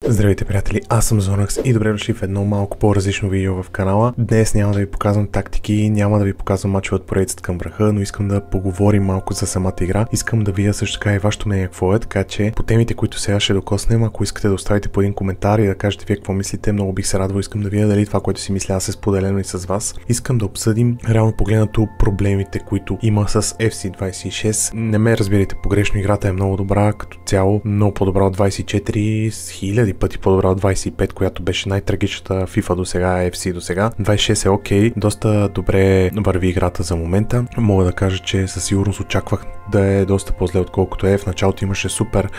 Здравейте, приятели, аз съм Zonax и добре дошли в едно малко по-различно видео в канала. Днес няма да ви показвам тактики, няма да ви показвам мачове от поредицата към върха, но искам да поговорим малко за самата игра. Искам да видя също така и вашето мнение какво е, така че по темите, които сега ще докоснем, ако искате да оставите по един коментар и да кажете вие какво мислите, много бих се радвал. Искам да видя дали това, което си мисля аз, е споделено и с вас. Искам да обсъдим реално погледнато проблемите, които има с FC26. Не ме разбирайте погрешно, играта е много добра като цяло, много по-добра от 24 000 пъти по-добра от 25, която беше най-трагичната FIFA до сега, FC до сега. 26 е окей, доста добре върви играта за момента. Мога да кажа, че със сигурност очаквах да е доста по-зле отколкото е. В началото имаше супер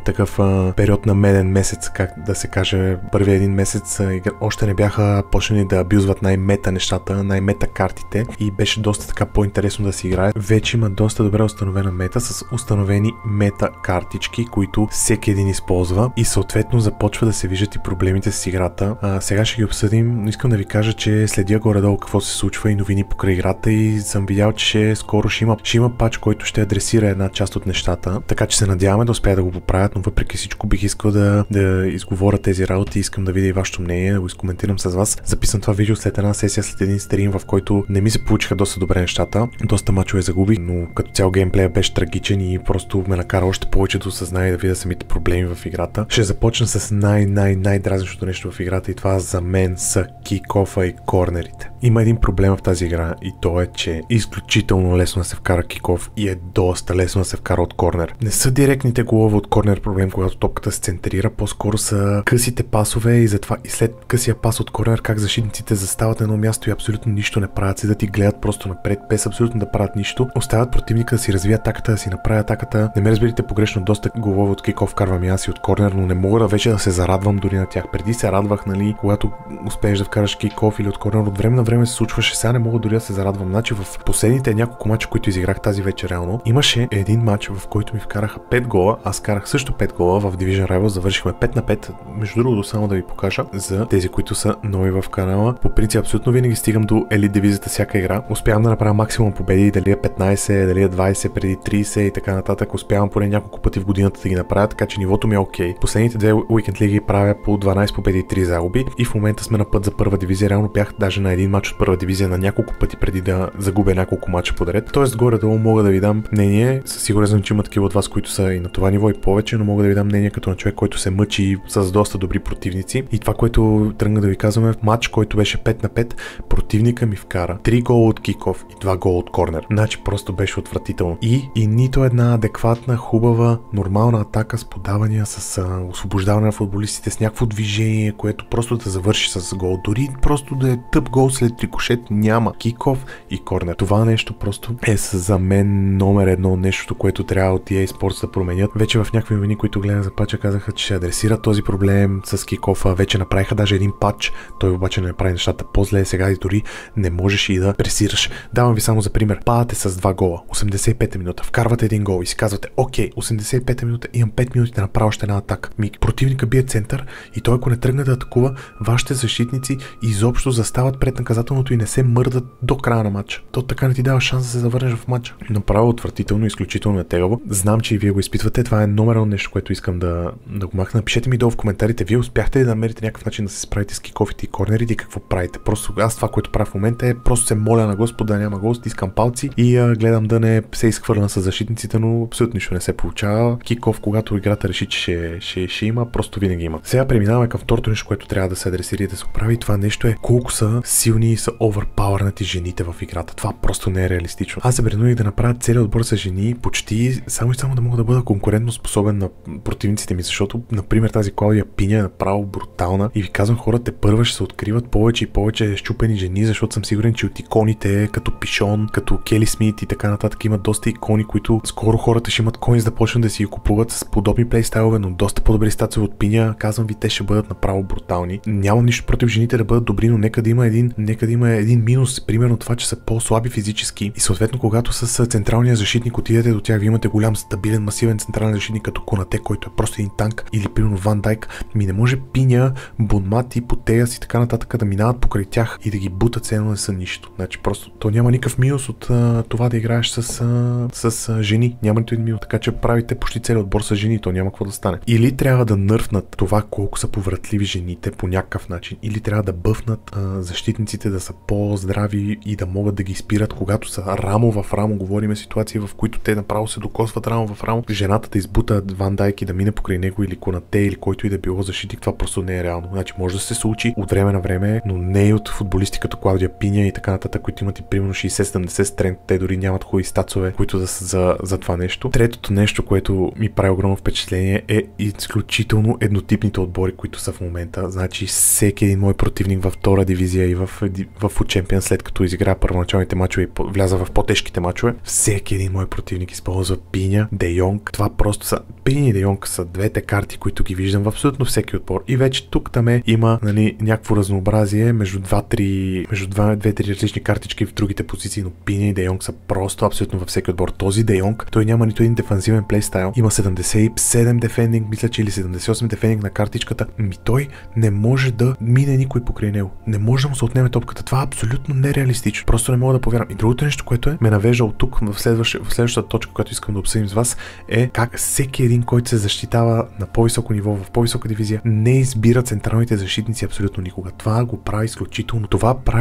такъв период на меден месец, как да се каже, първия един месец още не бяха почнали да абюзват най-мета нещата, най-мета картите и беше доста така по-интересно да се играе. Вече има доста добре установена мета с установени мета картички, които всеки един използва и съответно започва да се виждат и проблемите с играта. Сега ще ги обсъдим, но искам да ви кажа, че следя горе-долу какво се случва и новини покрай играта и съм видял, че скоро ще има пач, който ще адресира една част от нещата, така че се надяваме да успея да го поправят, но въпреки всичко бих искал да изговоря тези работи. Искам да видя и вашето мнение, да го изкоментирам с вас. Записвам това видео след една сесия, след един стрим, в който не ми се получиха доста добре нещата. Доста мачове загубих, но като цял геймплея беше трагичен и просто ме накара още повече да осъзная и да видя самите проблеми в играта. Ще започна с най-дразнещото нещо в играта и това за мен са кикофа и корнерите. Има един проблем в тази игра и то е, че изключително лесно да се вкара кикоф и е доста лесно да се вкара от корнер. Не са директните голове от корнер проблем, когато топката се центрира, по-скоро са късите пасове и затова и след късия пас от корнер, как защитниците застават на едно място и абсолютно нищо не правят, си да ти гледат просто напред, без абсолютно да правят нищо. Оставят противника да си развие атаката, да си направи атаката. Не ме разберите погрешно, доста голове от кикоф вкарвам и аз и от корнер, но не мога да вече да се зарадвам дори на тях. Преди се радвах, нали, когато успееш да вкараш кикоф или от корнер, от време на време се случваше, сега не мога дори да се зарадвам. Значи в последните няколко мача, които изиграх тази вечер реално, имаше един мач, в който ми вкараха 5 гола, аз карах също 5 гола в Division Rivals, завършихме 5 на 5. Между другото, само да ви покажа за тези, които са нови в канала. По принцип, абсолютно винаги стигам до елит дивизията всяка игра. Успявам да направя максимум победи, дали е 15, дали е 20, преди 30 и така нататък. Успявам поне няколко пъти в годината да ги направя, така че нивото ми е окей. Последните две уикенд лиги правя по 12 победи и 3 загуби и в момента сме на път за първа дивизия. Реално бях даже на един мач от първа дивизия на няколко пъти преди да загубя няколко мача подред. Тоест горе-долу мога да ви дам мнение. Със сигурност, че има такива от вас, които са и на това ниво и повече, но мога да ви дам мнение като на човек, който се мъчи с доста добри противници. И това, което тръгна да ви казваме, в матч, който беше 5 на 5, противника ми вкара 3 гола от киков и 2 гола от корнер. Значи просто беше отвратително. И нито една адекватна, хубава, нормална атака с подавания, с освобождаване на футболистите, с някакво движение, което просто да завърши с гол. Дори просто да е тъп гол след рикошет, няма. Киков и корнер. Това нещо просто е за мен номер едно нещото, което трябва от EA Sports да променят. Вече в някакви новини, които гледах за пача, казаха, че ще адресират този проблем с кикофа. Вече направиха даже един пач, той обаче не направи нещата по-зле. Сега и дори не можеш и да пресираш. Давам ви само за пример. Падате с 2 гола, 85 минута, вкарвате един гол и си казвате, окей, 85 минута, имам 5 минути да направя още една атака. Противника бие център и той, ако не тръгне да атакува, вашите защитници изобщо застават пред наказателното и не се мърдат до края на матча. То така не ти дава шанс да се завърнеш в матча. Направо отвратително, изключително е тегаво. Знам, че и вие го изпитвате. Това е номер едно нещо, което искам да го махна. Напишете ми долу в коментарите. Вие успяхте ли да намерите някакъв начин да се справите с кикофите и корнерите и какво правите? Просто аз това, което правя в момента е просто се моля на Господ да няма гол, стискам палци и гледам да не се изхвърля с защитниците, но абсолютно нищо не се получава. Киков, когато играта реши, че ще има, просто винаги има. Сега преминаваме към второто нещо, което трябва да се адресира и да се оправи. Това нещо е колко са силни и са overpowerнати жените в играта. Това просто не е реалистично. Аз се принудих да направя целият отбор с жени, почти само да мога да бъда конкурентно способен на противниците ми, защото, например, тази Клаудия Пиня е направо брутална и ви казвам, хората първа ще се откриват повече и повече щупени жени, защото съм сигурен, че от иконите, като Пишон, като Кели Смит и така нататък, има доста икони, които скоро хората ще имат кони, за да почнат да си ги купуват с подобни плейстайлове, но доста по-добри статуи от Пиня. Казвам ви, те ще бъдат направо брутални. Нямам нищо против жените да бъдат добри, но нека да има един минус, примерно това, че са по-слаби физически и съответно, когато с централния защитник отидете до тях, ви имате голям, стабилен, масивен централен защитник като Конате, който е просто един танк, или примерно Ван Дайк, не може Пиня, Бонмати, Потеяс и така нататък да минават покрай тях и да ги бутат, ценно не са нищо. Значи просто то няма никакъв минус от това да играеш с жени. Няма нито един минус. Така че правите почти целият отбор с жени, то няма какво да стане. Или трябва да нърфнат това колко са повратливи жените по някакъв начин, или трябва да бъфнат защитниците да са по-здрави и да могат да ги спират, когато са рамо в рамо. Говориме ситуации, в които те направо се докосват рамо в рамо. Жената да избута Ван Дайк и да мине покрай него, или Конате, или който и да било защитник, това просто не е реално. Значи може да се случи от време на време, но не и от футболисти като Клаудия Пиня и така нататък, които имат и примерно 60-70 стренг. Те дори нямат хубави стацове, които да са за това нещо. Третото нещо, което ми прави огромно впечатление, е изключително еднотипните отбори, които са в момента. Значи всеки един мой противник във втора дивизия и в Champions, след като изигра първоначалните мачове и вляза в по-тежките мачове, всеки един мой противник използва Пиня, Де Йонг. Това просто са Пиня и Де Йонг са двете карти, които ги виждам в абсолютно всеки отбор. И вече тук там има някакво разнообразие между две-три различни картички в другите позиции, но Пиня и Де Йонг са просто абсолютно във всеки отбор. Този Де Йонг, той няма нито един дефанзивен плейстайл. Има 77 дефендинг, мисля, че или 78 дефендинг на картичката. Той не може да мине никой покрай него. Не може да му се отнеме топката. Това е абсолютно нереалистично. Просто не мога да повярвам. И другото нещо, което ме навежда от тук в следващата точка, която искам да обсъдим с вас, е как всеки един, който се защитава на по-високо ниво, в по-висока дивизия, не избира централните защитници абсолютно никога. Това прави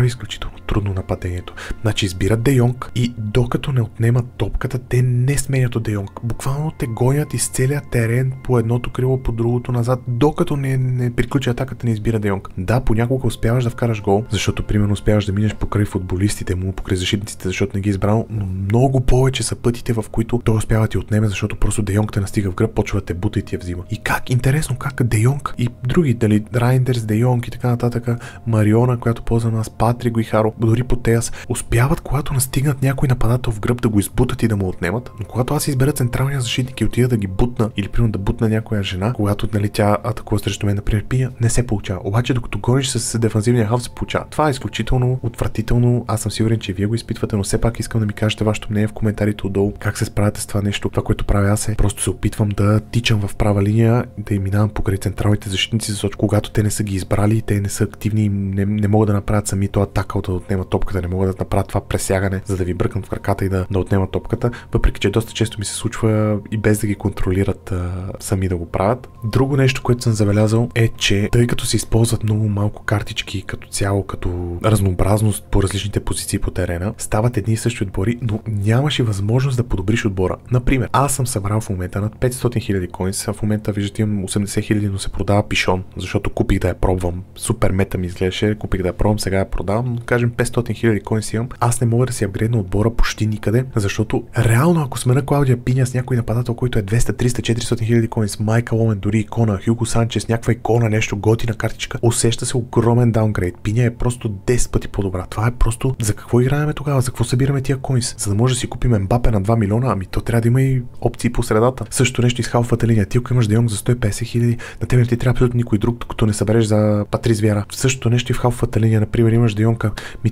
изключително трудно нападението. Значи избират Де Йонг и докато не отнемат топката, те не сменят от Де Йонг. Буквално те гонят из целия терен по едното крило, по другото назад, докато не приключи атаката, не избира Де Йонг. Да, понякога успяваш да вкараш гол, защото примерно успяваш да минеш покрай футболистите му, покрай защитниците, защото не ги избрал, но много повече са пътите, в които той успява да ти отнеме, защото просто Де Йонг те настига в гръб, почва да те бута и ти я взима. И интересно как Де Йонг и други, дали Райндерс, Де Йонг и така нататък, Мариона, която ползва нас, Патрик Гуихаро, дори Потеяс, успяват, когато настигнат някой нападател в гръб, да го избутат и да му отнемат. Но когато аз избера централния защитник и отида да ги бутна, или примерно да бутна някоя жена, когато тя атакува срещу мен, например Пиня, не се получава. Обаче докато гониш с дефанзивния халф, се получава. Това е изключително отвратително. Аз съм сигурен, че вие го изпитвате, но все пак искам да ми кажете вашето мнение в коментарите отдолу. Как се справяте с това нещо? Това, което правя аз, е просто се опитвам да тичам в права линия, да им минавам покрай централните защитници, защото когато те не са ги избрали, те не са активни, не могат да направят сами този атакъл да отнемат топката, не могат да направят това пресягане, за да ви бръкнат в краката и да отнемат топката, въпреки че доста често ми се случва и без да ги контролират сами да го правят. Друго нещо, което съм забелязал, е, че тъй като се използват много малко картички като цяло, като разнообразност по различните позиции по терена, стават едни и същи отбори, но нямаш и възможност да подобриш отбора. Например, аз съм събрал в момента над 500 000 коинс, в момента виждате имам 80 000, но се продава пишон, защото купих да я пробвам. Супер мета ми изглеждаше, купих да я пробвам, сега я продавам, но кажем 500 000 коинс имам. Аз не мога да си апгрейдна отбора почти никъде, защото реално ако смена Клаудия Пиня с някой нападател, който е 200, 300, 400 000 коинс, Майкъл Оуен, дори икона, Хюго Санчес, някаква икона, нещо готина картичка, усеща се огромен даунгрейд. Пиня е просто 10 пъти по-добра. Това е просто за какво играем тогава, за какво събираме тия коинс? За да може да си купим Мбапе на 2 милиона, ами то трябва да има и опции по средата. Също нещо из халфата линия. Ти ако имаш Де Йонг за 150 000, на тебе не ти трябва абсолютно никой друг, докато не събереш за Патрис Виера. Същото нещо и в халфата линия, например, имаш Де Йонг,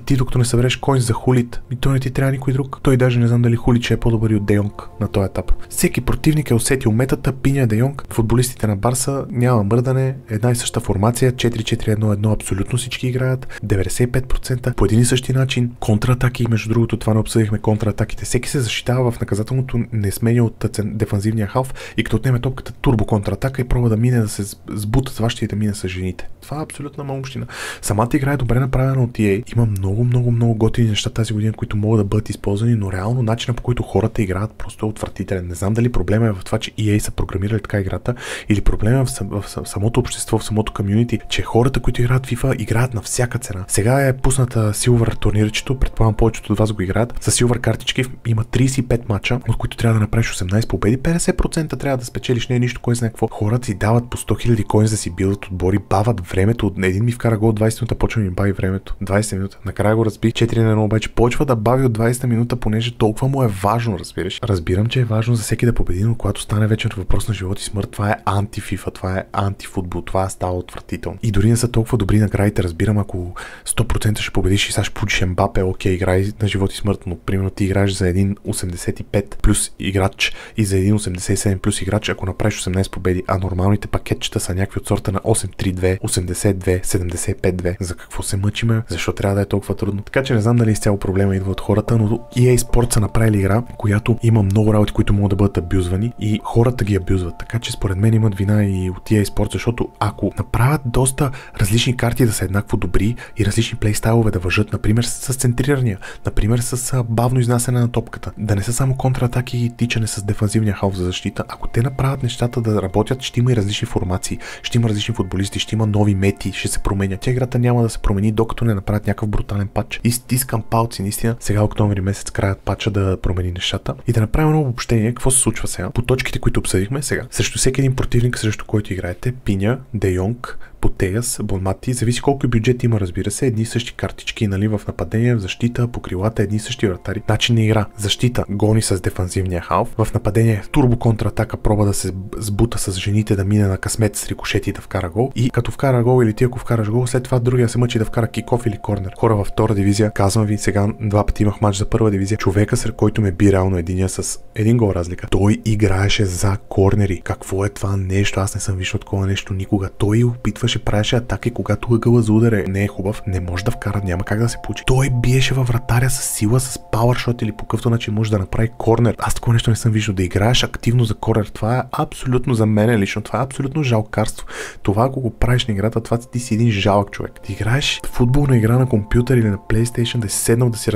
ти докато не събереш коинс за Хулит, то не ти трябва никой друг. Той даже не знам дали Хулит ще е по-добър от Де Йонг на този етап. Всеки противник е усетил метата, Пиня, Де Йонг. Футболистите на Барса няма мърдане, една и съща формация, 4-4-1-1, абсолютно всички играят, 95% по един и същи начин. Контратаки, между другото, това не обсъдихме контратаките. Всеки се защитава в наказателното, не сменя от дефанзивния халф и като отнеме топката турбо контратака и пробва да мине, да се сбута с вашите и да мине с жените. Това е абсолютна малумщина. Самата игра е добре направена от EA. Има много готини неща тази година, които могат да бъдат използвани, но реално начинът, по който хората играят, просто е отвратителен. Не знам дали проблема е в това, че EA са програмирали така играта, или проблема е в самото общество, в самото комюнити, че хората, които играят FIFA, играят на всяка цена. Сега е пусната Silver турнирчето, предполагам повечето от вас го играят. С Silver картички има 35 мача, от които трябва да направиш 18 победи, 50% трябва да спечелиш, не е нищо, кой знае какво. Хората си дават по 100 000 коинс да си билдат отбори, бават времето. Един ми вкара гол 20 минута, почва ми бави времето. 20 минута. накрая го разбих 4-1, обаче почва да бави от 20-та минута, понеже толкова му е важно, разбираш. Разбирам, че е важно за всеки да победи, но когато стане вечер въпрос на живот и смърт, това е анти-FIFA, това е антифутбол, това става отвратително. И дори не са толкова добри наградите, разбирам, ако 100% ще победиш и сега ще получиш Мбапе, окей, играй на живот и смърт, но примерно ти играеш за един 85 плюс играч и за един 87 плюс играч, ако направиш 18 победи, а нормалните пакетчета са някакви от сорта на 8-3-2, 82, 75-2. За какво се мъчиме? Защо трябва да е толкова трудно? Така че не знам дали изцяло проблема идва от хората, но EA Sports са направили игра, която има много работи, които могат да бъдат абюзвани и хората ги абюзват. Така че според мен имат вина и от EA Sports, защото ако направят доста различни карти да са еднакво добри и различни плейстайлове да въжат, например с центрирания, например с бавно изнасяне на топката, да не са само контратаки и тичане с дефанзивния халф за защита, ако те направят нещата да работят, ще има и различни формации, ще има различни футболисти, ще има нови мети, ще се променят. Тя играта няма да се промени, докато не направят някакъв брутален патч. И стискам палци, наистина, сега октомври месец краят патча да промени нещата и да направим едно обобщение, какво се случва сега. По точките, които обсъдихме сега, срещу всеки един противник, срещу който играете, Пиня, Де Йонг, Потеяс, Бонмати, зависи колко бюджет има, разбира се, едни и същи картички, нали, в нападение, в защита, по крилата, едни и същи вратари. Начин на игра. Защита гони с дефанзивния халф. В нападение турбо контратака проба да се сбута с жените, да мине на късмет с рикошети да вкара гол. И като вкара гол или ти ако вкараш гол, след това другия се мъчи да вкара киков или корнер. Хора във втора дивизия, казвам ви, сега 2 пъти имах матч за първа дивизия. Човека, сред който ме би реално единия с един гол разлика. Той играеше за корнери. Какво е това нещо? Аз не съм виждал такова нещо никога. Той опитваше, правеше атаки, когато ъгъла за удар не е хубав, не може да вкара, няма как да се получи. Той биеше във вратаря с сила, с пауършот или по какъвто начин може да направи корнер. Аз такова нещо не съм виждал. Да играеш активно за корнер, това е абсолютно за мен лично, това е абсолютно жалкарство. Това, ако го правиш на играта, това ти си един жалък човек. Да играеш футболна игра на компютър или на PlayStation, да си седнал да си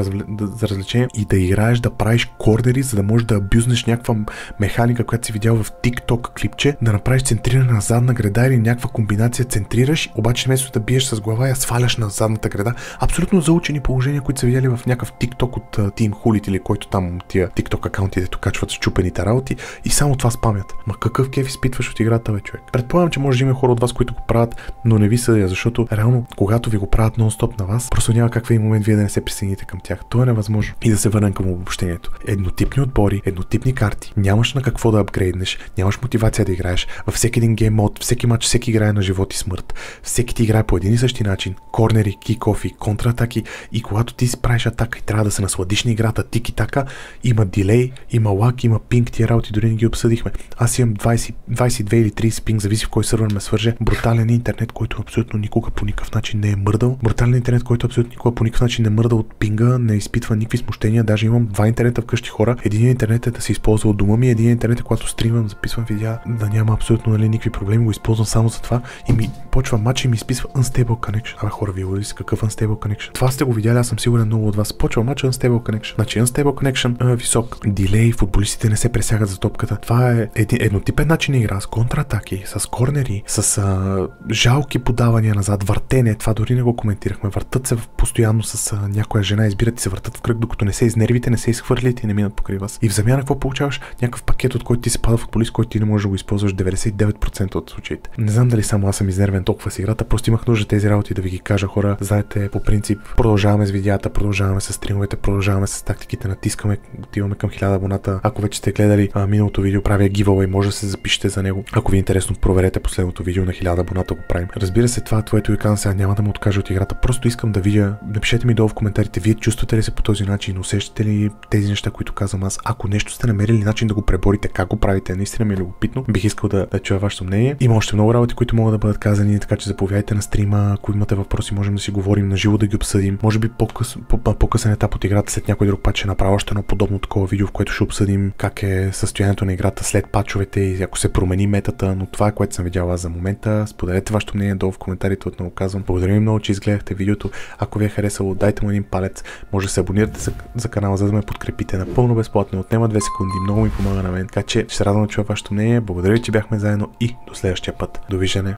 за развлечение и да играеш, да правиш корнери, за да можеш да абюзнеш някаква механика, която си видял в TikTok клипче, да направиш центриране на задна града или някаква комбинация, центрираш, обаче вместо да биеш с глава, я сваляш на задната града. Абсолютно заучени положения, които са видяли в някакъв TikTok от Team Hulit или който там тия TikTok акаунти, дето качват счупените работи и само това спамят. Ма какъв кеф изпитваш от играта, бе, човек? Предполагам, че може да има хора от вас, които го правят, но не ви съдя, защото реално, когато ви го правят нон-стоп на вас, просто няма какъв момент вие да не се присъедините към тях. Това е невъзможно. И да се върнем към обобщението. Еднотипни отбори, еднотипни карти, нямаш на какво да апгрейднеш, нямаш мотивация да играеш. Във всеки един гейм мод, всеки матч, всеки играе на живот и смърт. Всеки ти играе по един и същи начин. Корнери, кик-офи, контратаки и когато ти си правиш атака и трябва да се насладиш на играта тики-така, има дилей, има лак, има пинг, тия работи дори не ги обсъдихме. Аз имам 22 или 30 пинг, зависи в кой сървър ме свърже. Брутален интернет, който абсолютно никога по никакъв начин не е мърдал. Брутален интернет, който абсолютно никога по никакъв начин не е мърдал от пинга, не изпитва никакви смущения. Даже имам 2 интернета вкъщи, хора. Един интернет е да се използва от дома ми, един интернет е когато стримам, записвам видеа, да няма абсолютно никакви проблеми, го използвам само за това и ми почва матч и ми изписва Unstable Connection. Абе хора, вие ли си какъв Unstable Connection? Това сте го видяли, аз съм сигурен много от вас. Почва матч Unstable Connection. Значи Unstable Connection висок. Дилей, футболистите не се пресягат за топката. Това е еднотипен начин на игра с контратаки, с корнери, с жалки подавания назад, въртене. Това дори не го коментирахме. Въртат се постоянно с някоя жена, избират и се въртат в кръг, докато не се изнервите, не се изхвърлите и не минат покрай вас. И в замяна какво получаваш? Някакъв пакет, от който ти се пада футболист, който ти не можеш да го използваш 99% от случаите. Не знам дали само аз съм изнервен толкова с играта, просто имах нужда тези работи да ви ги кажа, хора. Знаете, по принцип, продължаваме с видеята, продължаваме с стримовете, продължаваме с тактиките, натискаме, отиваме към 1000 абоната. Ако вече сте гледали миналото видео, правя giveaway, може да се запишете за него. Ако ви е интересно, проверете последното видео на 1000 абоната го правим. Разбира се, това, което ви казвам сега, няма да ме откажа от играта. Просто искам да видя. Напишете ми долу в коментарите, вие чувствате ли се по този начин, усещате ли тези неща, които казвам аз. Ако нещо сте намерили начин да го преборите, как го правите, наистина ми е любопитно. Бих искал да чуя вашето мнение. Има още много работи, които могат да бъдат казани, така че заповядайте на стрима. Ако имате въпроси, можем да си говорим на живо, да ги обсъдим. Може би по-късен етап от играта, след някой друг патч ще направя още едно подобно такова видео, в което ще обсъдим как е състоянието на играта след патчовете и ако се промени метата, но това е което съм видял аз за момента. Споделете вашето мнение долу в коментарите, отново казвам. Благодаря ви много, че изгледахте видеото. Ако ви е харесало, дайте му един палец. Може да се абонирате за канала, за да ме подкрепите напълно безплатно. Отнема 2 секунди, много ми помага на мен. Така че ще се радвам да чуя вашето мнение. Благодаря ви, че бяхме заедно и до следващия път. Довиждане!